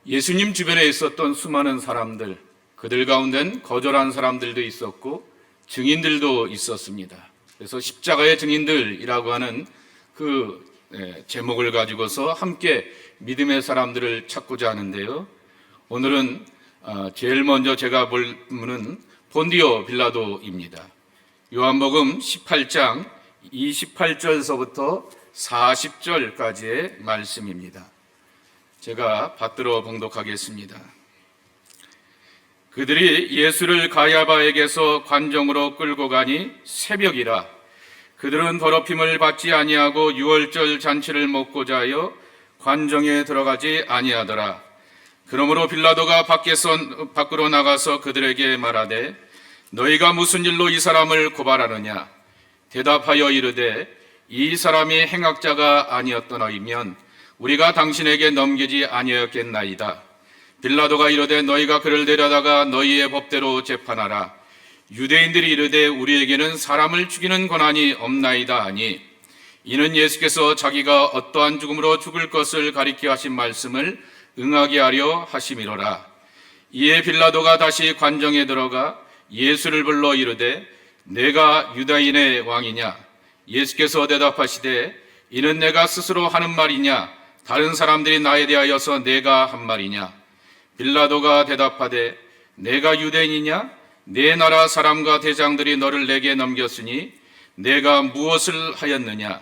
예수님 주변에 있었던 수많은 사람들, 그들 가운데는 거절한 사람들도 있었고 증인들도 있었습니다. 그래서 십자가의 증인들이라고 하는 그 제목을 가지고서 함께 믿음의 사람들을 찾고자 하는데요. 오늘은 제일 먼저 제가 볼 분은 본디오 빌라도입니다. 요한복음 18장 28절서부터 40절까지의 말씀입니다. 제가 받들어 봉독하겠습니다. 그들이 예수를 가야바에게서 관정으로 끌고 가니 새벽이라. 그들은 더럽힘을 받지 아니하고 유월절 잔치를 먹고자 하여 관정에 들어가지 아니하더라. 그러므로 빌라도가 밖으로 나가서 그들에게 말하되 너희가 무슨 일로 이 사람을 고발하느냐? 대답하여 이르되 이 사람이 행악자가 아니었더라면 우리가 당신에게 넘기지 아니하였겠나이다. 빌라도가 이르되 너희가 그를 데려다가 너희의 법대로 재판하라. 유대인들이 이르되 우리에게는 사람을 죽이는 권한이 없나이다 하니 이는 예수께서 자기가 어떠한 죽음으로 죽을 것을 가리켜 하신 말씀을 응하게 하려 하심이로라. 이에 빌라도가 다시 관정에 들어가 예수를 불러 이르되 내가 유다인의 왕이냐? 예수께서 대답하시되 이는 내가 스스로 하는 말이냐? 다른 사람들이 나에 대하여서 내가 한 말이냐? 빌라도가 대답하되 내가 유대인이냐? 내 나라 사람과 대장들이 너를 내게 넘겼으니 내가 무엇을 하였느냐?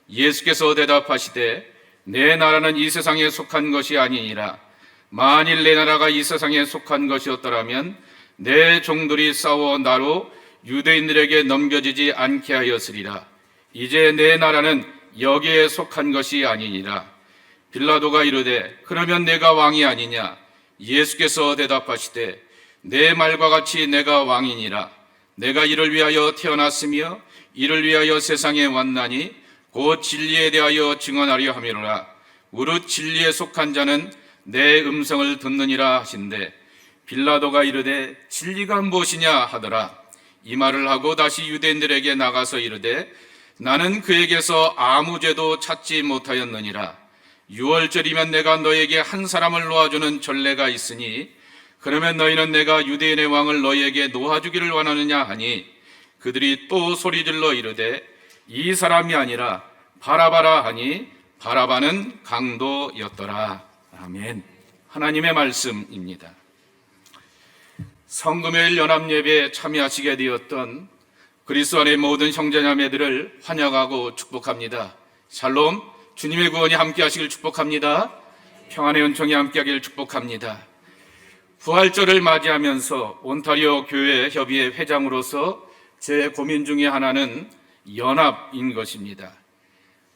예수께서 대답하시되 내 나라는 이 세상에 속한 것이 아니니라. 만일 내 나라가 이 세상에 속한 것이었더라면 내 종들이 싸워 나로 유대인들에게 넘겨지지 않게 하였으리라. 이제 내 나라는 여기에 속한 것이 아니니라. 빌라도가 이르되 그러면 내가 왕이 아니냐? 예수께서 대답하시되 내 말과 같이 내가 왕이니라. 내가 이를 위하여 태어났으며 이를 위하여 세상에 왔나니 곧 진리에 대하여 증언하려 함이로라. 무릇 진리에 속한 자는 내 음성을 듣느니라 하신대 빌라도가 이르되 진리가 무엇이냐 하더라. 이 말을 하고 다시 유대인들에게 나가서 이르되 나는 그에게서 아무 죄도 찾지 못하였느니라. 유월절이면 내가 너에게 한 사람을 놓아주는 전례가 있으니 그러면 너희는 내가 유대인의 왕을 너희에게 놓아주기를 원하느냐 하니 그들이 또 소리질러 이르되 이 사람이 아니라 바라바라 하니 바라바는 강도였더라. 아멘. 하나님의 말씀입니다. 성금요일 연합예배에 참여하시게 되었던 그리스도 안의 모든 형제자매들을 환영하고 축복합니다. 샬롬, 주님의 구원이 함께 하시길 축복합니다. 평안의 은총이 함께 하기를 축복합니다. 부활절을 맞이하면서 온타리오 교회 협의회 회장으로서 제 고민 중에 하나는 연합인 것입니다.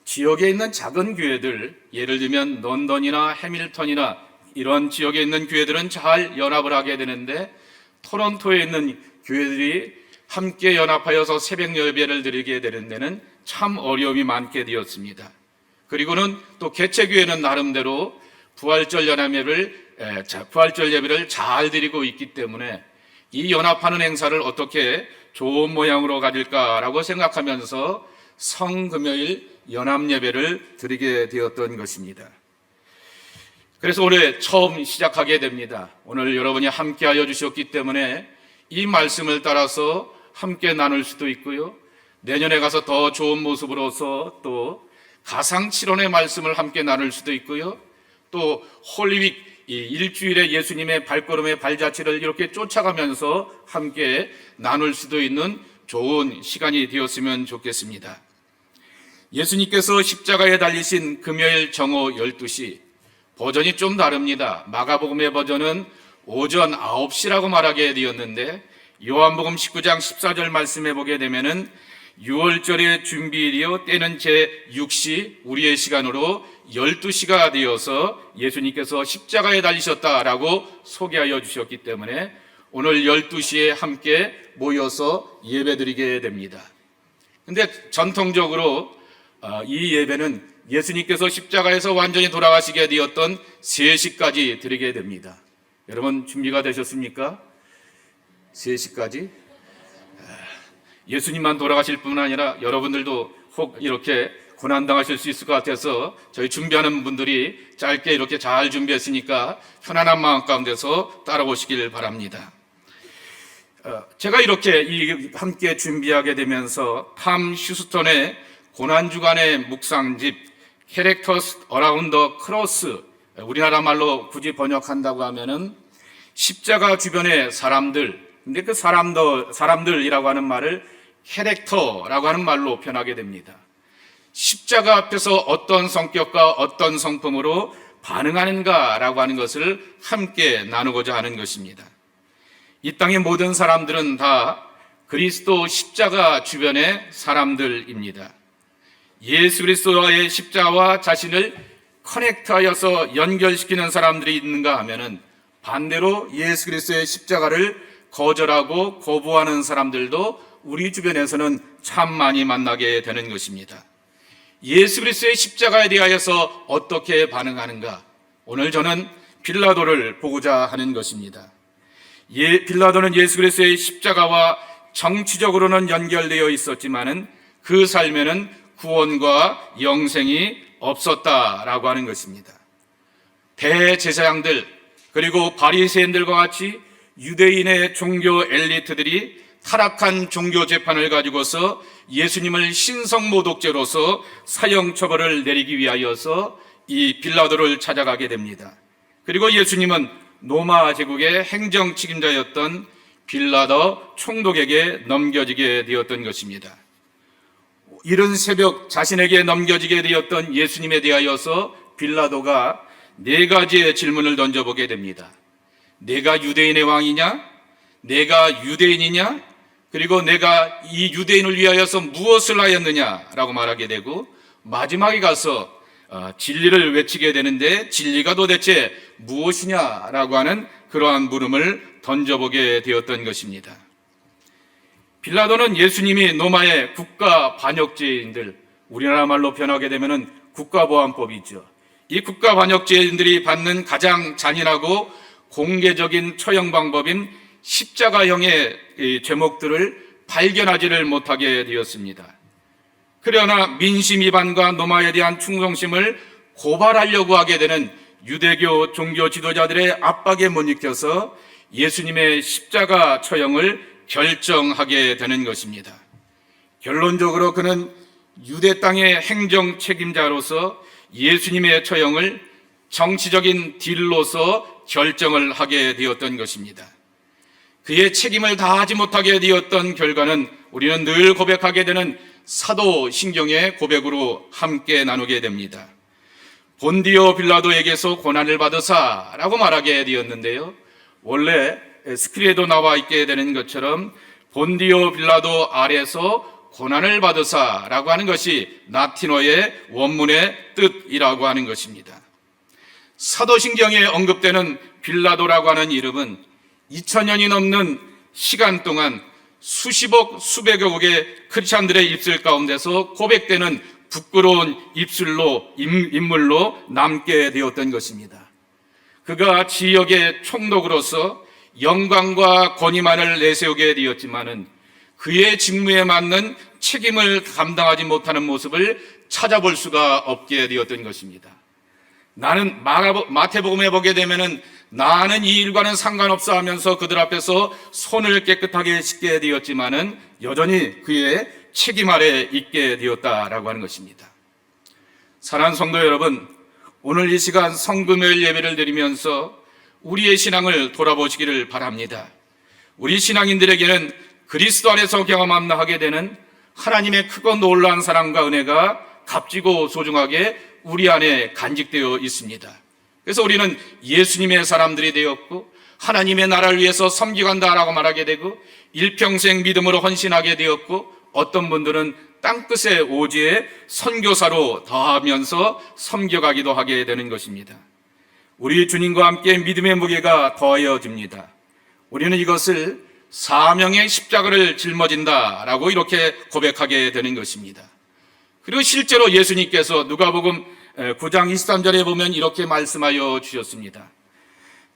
지역에 있는 작은 교회들, 예를 들면 런던이나 해밀턴이나 이런 지역에 있는 교회들은 잘 연합을 하게 되는데 토론토에 있는 교회들이 함께 연합하여서 새벽 예배를 드리게 되는 데는 참 어려움이 많게 되었습니다. 그리고는 또 개체교회는 나름대로 부활절 예배를 잘 드리고 있기 때문에 이 연합하는 행사를 어떻게 좋은 모양으로 가질까라고 생각하면서 성금요일 연합예배를 드리게 되었던 것입니다. 그래서 올해 처음 시작하게 됩니다. 오늘 여러분이 함께하여 주셨기 때문에 이 말씀을 따라서 함께 나눌 수도 있고요. 내년에 가서 더 좋은 모습으로서 또 가상칠언의 말씀을 함께 나눌 수도 있고요. 또 홀리윅 일주일에 예수님의 발걸음의 발자취를 이렇게 쫓아가면서 함께 나눌 수도 있는 좋은 시간이 되었으면 좋겠습니다. 예수님께서 십자가에 달리신 금요일 정오 12시, 버전이 좀 다릅니다. 마가복음의 버전은 오전 9시라고 말하게 되었는데 요한복음 19장 14절 말씀해 보게 되면은 6월절의 준비일이요 때는 제6시 우리의 시간으로 12시가 되어서 예수님께서 십자가에 달리셨다라고 소개하여 주셨기 때문에 오늘 12시에 함께 모여서 예배드리게 됩니다. 근데 전통적으로 이 예배는 예수님께서 십자가에서 완전히 돌아가시게 되었던 3시까지 드리게 됩니다. 여러분 준비가 되셨습니까? 3시까지? 예수님만 돌아가실 뿐 아니라 여러분들도 혹 이렇게 고난당하실 수 있을 것 같아서 저희 준비하는 분들이 짧게 이렇게 잘 준비했으니까 편안한 마음 가운데서 따라오시길 바랍니다. 제가 이렇게 함께 준비하게 되면서 탐 휴스턴의 고난주간의 묵상집 캐릭터스 어라운드 크로스, 우리나라 말로 굳이 번역한다고 하면은 십자가 주변의 사람들, 근데 그 사람들이라고 하는 말을 캐릭터라고 하는 말로 표현하게 됩니다. 십자가 앞에서 어떤 성격과 어떤 성품으로 반응하는가라고 하는 것을 함께 나누고자 하는 것입니다. 이 땅의 모든 사람들은 다 그리스도 십자가 주변의 사람들입니다. 예수 그리스도와의 십자가와 자신을 커넥트하여서 연결시키는 사람들이 있는가 하면은 반대로 예수 그리스도의 십자가를 거절하고 거부하는 사람들도 우리 주변에서는 참 많이 만나게 되는 것입니다. 예수 그리스도의 십자가에 대하여서 어떻게 반응하는가? 오늘 저는 빌라도를 보고자 하는 것입니다. 빌라도는 예수 그리스도의 십자가와 정치적으로는 연결되어 있었지만은 그 삶에는 구원과 영생이 없었다라고 하는 것입니다. 대제사장들 그리고 바리새인들과 같이 유대인의 종교 엘리트들이 타락한 종교 재판을 가지고서 예수님을 신성모독죄로서 사형 처벌을 내리기 위하여서 이 빌라도를 찾아가게 됩니다. 그리고 예수님은 로마 제국의 행정 책임자였던 빌라도 총독에게 넘겨지게 되었던 것입니다. 이른 새벽 자신에게 넘겨지게 되었던 예수님에 대하여서 빌라도가 4가지의 질문을 던져보게 됩니다. 내가 유대인의 왕이냐? 내가 유대인이냐? 그리고 내가 이 유대인을 위하여서 무엇을 하였느냐라고 말하게 되고, 마지막에 가서 진리를 외치게 되는데 진리가 도대체 무엇이냐라고 하는 그러한 물음을 던져보게 되었던 것입니다. 빌라도는 예수님이 로마의 국가 반역죄인들, 우리나라 말로 변하게 되면은 국가보안법이죠. 이 국가 반역죄인들이 받는 가장 잔인하고 공개적인 처형 방법인 십자가형의 제목들을 발견하지를 못하게 되었습니다. 그러나 민심 위반과 로마에 대한 충성심을 고발하려고 하게 되는 유대교 종교 지도자들의 압박에 못 이겨서 예수님의 십자가 처형을 결정하게 되는 것입니다. 결론적으로 그는 유대 땅의 행정 책임자로서 예수님의 처형을 정치적인 딜로서 결정을 하게 되었던 것입니다. 그의 책임을 다하지 못하게 되었던 결과는 우리는 늘 고백하게 되는 사도신경의 고백으로 함께 나누게 됩니다. 본디오 빌라도에게서 고난을 받으사라고 말하게 되었는데요, 원래 스크린에도 나와 있게 되는 것처럼 본디오 빌라도 아래서 고난을 받으사라고 하는 것이 라틴어의 원문의 뜻이라고 하는 것입니다. 사도신경에 언급되는 빌라도라고 하는 이름은 2000년이 넘는 시간 동안 수십억 수백억의 크리스찬들의 입술 가운데서 고백되는 부끄러운 인물로 남게 되었던 것입니다. 그가 지역의 총독으로서 영광과 권위만을 내세우게 되었지만은 그의 직무에 맞는 책임을 감당하지 못하는 모습을 찾아볼 수가 없게 되었던 것입니다. 나는 마태복음에 보게 되면은 나는 이 일과는 상관없어 하면서 그들 앞에서 손을 깨끗하게 씻게 되었지만은 여전히 그의 책임 아래 있게 되었다라고 하는 것입니다. 사랑하는 성도 여러분, 오늘 이 시간 성금요일 예배를 드리면서 우리의 신앙을 돌아보시기를 바랍니다. 우리 신앙인들에게는 그리스도 안에서 경험하게 되는 하나님의 크고 놀라운 사랑과 은혜가 값지고 소중하게 우리 안에 간직되어 있습니다. 그래서 우리는 예수님의 사람들이 되었고 하나님의 나라를 위해서 섬기간다라고 말하게 되고 일평생 믿음으로 헌신하게 되었고, 어떤 분들은 땅끝의 오지에 선교사로 더하면서 섬겨가기도 하게 되는 것입니다. 우리 주님과 함께 믿음의 무게가 더하여집니다. 우리는 이것을 사명의 십자가를 짊어진다라고 이렇게 고백하게 되는 것입니다. 그리고 실제로 예수님께서 누가복음 9장 23절에 보면 이렇게 말씀하여 주셨습니다.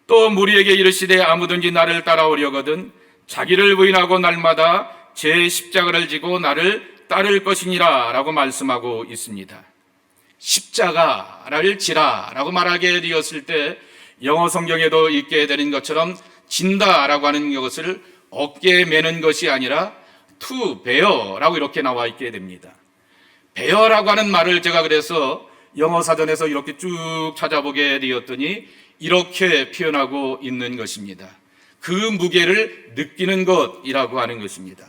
또 무리에게 이르시되 아무든지 나를 따라오려거든 자기를 부인하고 날마다 제 십자가를 지고 나를 따를 것이니라 라고 말씀하고 있습니다. 십자가를 지라 라고 말하게 되었을 때 영어 성경에도 있게 되는 것처럼 진다 라고 하는 것을 어깨에 매는 것이 아니라 to bear 라고 이렇게 나와 있게 됩니다. bear라고 하는 말을 제가 그래서 영어 사전에서 이렇게 쭉 찾아보게 되었더니 이렇게 표현하고 있는 것입니다. 그 무게를 느끼는 것이라고 하는 것입니다.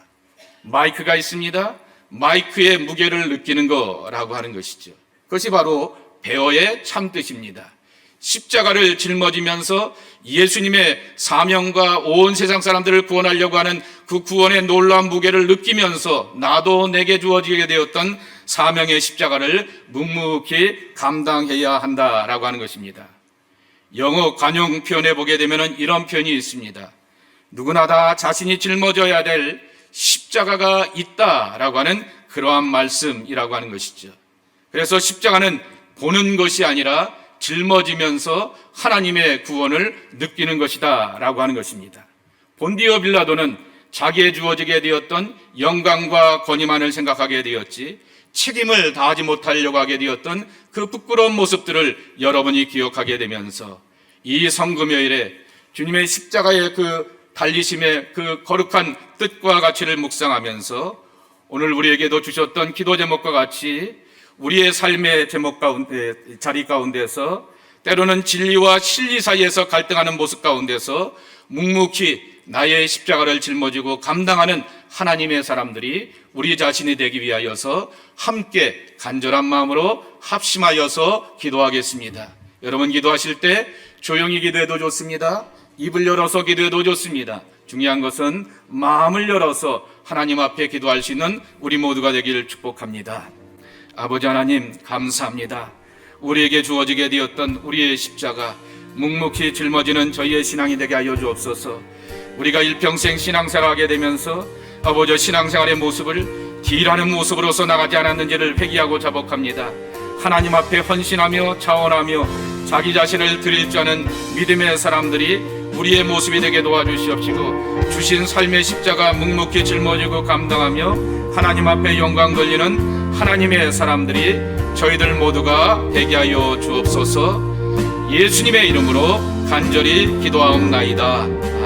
마이크가 있습니다. 마이크의 무게를 느끼는 거라고 하는 것이죠. 그것이 바로 베어의 참뜻입니다. 십자가를 짊어지면서 예수님의 사명과 온 세상 사람들을 구원하려고 하는 그 구원의 놀라운 무게를 느끼면서 나도 내게 주어지게 되었던 사명의 십자가를 묵묵히 감당해야 한다라고 하는 것입니다. 영어 관용 표현에 보게 되면 이런 표현이 있습니다. 누구나 다 자신이 짊어져야 될 십자가가 있다라고 하는 그러한 말씀이라고 하는 것이죠. 그래서 십자가는 보는 것이 아니라 짊어지면서 하나님의 구원을 느끼는 것이다 라고 하는 것입니다. 본디오 빌라도는 자기에 주어지게 되었던 영광과 권위만을 생각하게 되었지 책임을 다하지 못하려고 하게 되었던 그 부끄러운 모습들을 여러분이 기억하게 되면서 이 성금요일에 주님의 십자가의 그 달리심의 그 거룩한 뜻과 가치를 묵상하면서 오늘 우리에게도 주셨던 기도 제목과 같이 우리의 삶의 제목 가운데, 자리 가운데서 때로는 진리와 실리 사이에서 갈등하는 모습 가운데서 묵묵히 나의 십자가를 짊어지고 감당하는 하나님의 사람들이 우리 자신이 되기 위하여서 함께 간절한 마음으로 합심하여서 기도하겠습니다. 여러분 기도하실 때 조용히 기도해도 좋습니다. 입을 열어서 기도해도 좋습니다. 중요한 것은 마음을 열어서 하나님 앞에 기도할 수 있는 우리 모두가 되기를 축복합니다. 아버지 하나님 감사합니다. 우리에게 주어지게 되었던 우리의 십자가 묵묵히 짊어지는 저희의 신앙이 되게 하여 주옵소서. 우리가 일평생 신앙생활하게 되면서 아버지 신앙생활의 모습을 딜하는 모습으로서 나가지 않았는지를 회개하고 자복합니다. 하나님 앞에 헌신하며 자원하며 자기 자신을 드릴 줄 아는 믿음의 사람들이 우리의 모습이 되게 도와주시옵시고 주신 삶의 십자가 묵묵히 짊어지고 감당하며 하나님 앞에 영광 돌리는 하나님의 사람들이 저희들 모두가 되게 하여 주옵소서. 예수님의 이름으로 간절히 기도하옵나이다.